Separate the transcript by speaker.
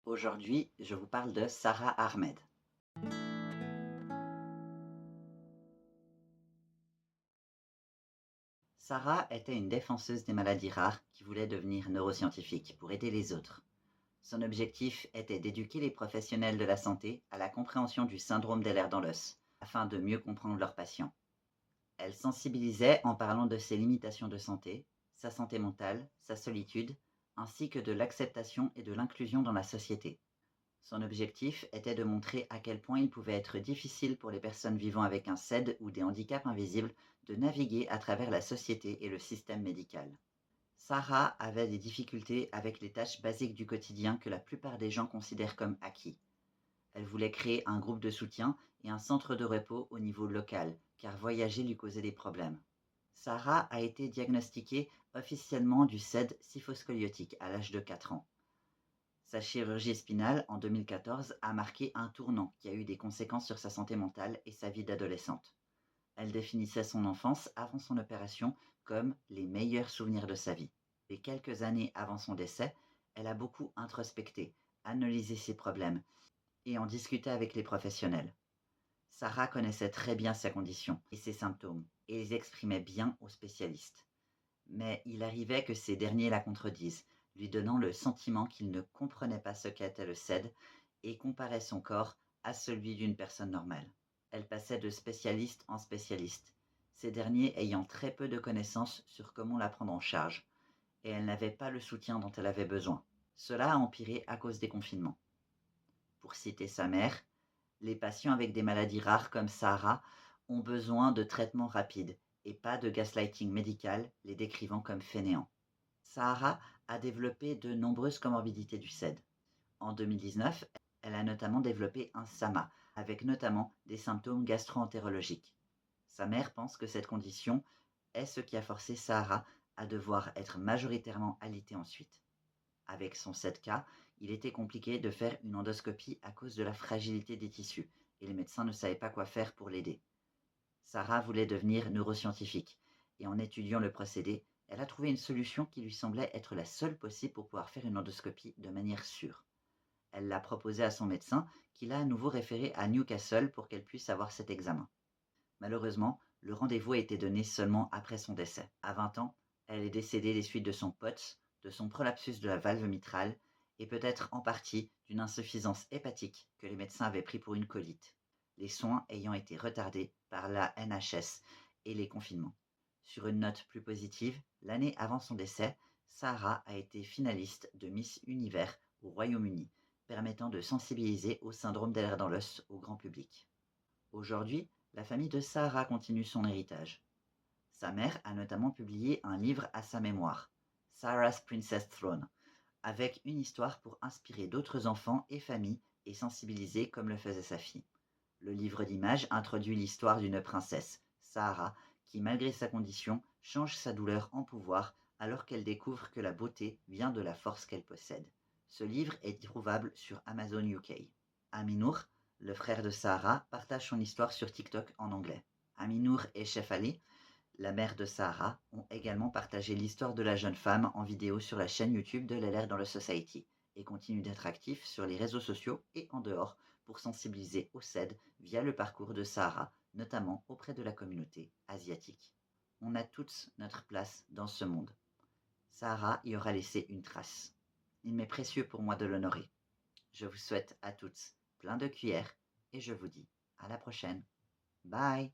Speaker 1: Aujourd'hui, je vous parle de Sarah Ahmed. Sarah était une défenseuse des maladies rares qui voulait devenir neuroscientifique pour aider les autres. Son objectif était d'éduquer les professionnels de la santé à la compréhension du syndrome d'Ehlers-Danlos, afin de mieux comprendre leurs patients. Elle sensibilisait en parlant de ses limitations de santé, sa santé mentale, sa solitude, ainsi que de l'acceptation et de l'inclusion dans la société. Son objectif était de montrer à quel point il pouvait être difficile pour les personnes vivant avec un SED ou des handicaps invisibles de naviguer à travers la société et le système médical. Sarah avait des difficultés avec les tâches basiques du quotidien que la plupart des gens considèrent comme acquis. Elle voulait créer un groupe de soutien et un centre de repos au niveau local, car voyager lui causait des problèmes. Sarah a été diagnostiquée officiellement du SED kyphoscoliotique à l'âge de 4 ans. Sa chirurgie spinale en 2014 a marqué un tournant qui a eu des conséquences sur sa santé mentale et sa vie d'adolescente. Elle définissait son enfance avant son opération comme les meilleurs souvenirs de sa vie. Et quelques années avant son décès, elle a beaucoup introspecté, analysé ses problèmes et en discuté avec les professionnels. Sarah connaissait très bien sa condition et ses symptômes et les exprimait bien aux spécialistes. Mais il arrivait que ces derniers la contredisent, lui donnant le sentiment qu'il ne comprenait pas ce qu'était le SED et comparait son corps à celui d'une personne normale. Elle passait de spécialiste en spécialiste, ces derniers ayant très peu de connaissances sur comment la prendre en charge, et elle n'avait pas le soutien dont elle avait besoin. Cela a empiré à cause des confinements. Pour citer sa mère, les patients avec des maladies rares comme Sarah ont besoin de traitements rapides et pas de gaslighting médical, les décrivant comme fainéants. Sarah a développé de nombreuses comorbidités du SED. En 2019, elle a notamment développé un SAMA, avec notamment des symptômes gastro-entérologiques. Sa mère pense que cette condition est ce qui a forcé Sarah à devoir être majoritairement alitée ensuite. Avec son 7K, il était compliqué de faire une endoscopie à cause de la fragilité des tissus, et les médecins ne savaient pas quoi faire pour l'aider. Sarah voulait devenir neuroscientifique, et en étudiant le procédé, elle a trouvé une solution qui lui semblait être la seule possible pour pouvoir faire une endoscopie de manière sûre. Elle l'a proposé à son médecin, qui l'a à nouveau référé à Newcastle pour qu'elle puisse avoir cet examen. Malheureusement, le rendez-vous a été donné seulement après son décès. À 20 ans, elle est décédée des suites de son POTS, de son prolapsus de la valve mitrale et peut-être en partie d'une insuffisance hépatique que les médecins avaient pris pour une colite, les soins ayant été retardés par la NHS et les confinements. Sur une note plus positive, l'année avant son décès, Sarah a été finaliste de Miss Univers au Royaume-Uni, permettant de sensibiliser au syndrome d'Ehlers-Danlos au grand public. Aujourd'hui, la famille de Sarah continue son héritage. Sa mère a notamment publié un livre à sa mémoire, Sarah's Princess Throne, avec une histoire pour inspirer d'autres enfants et familles et sensibiliser comme le faisait sa fille. Le livre d'images introduit l'histoire d'une princesse, Sarah, qui malgré sa condition change sa douleur en pouvoir alors qu'elle découvre que la beauté vient de la force qu'elle possède. Ce livre est trouvable sur Amazon UK. Aminour, le frère de Sarah, partage son histoire sur TikTok en anglais. Aminour et Shefali, la mère de Sarah, ont également partagé l'histoire de la jeune femme en vidéo sur la chaîne YouTube de LLR dans le Society et continuent d'être actifs sur les réseaux sociaux et en dehors pour sensibiliser au SED via le parcours de Sarah, notamment auprès de la communauté asiatique. On a toutes notre place dans ce monde. Sarah y aura laissé une trace. Il m'est précieux pour moi de l'honorer. Je vous souhaite à toutes plein de cuillères et je vous dis à la prochaine. Bye!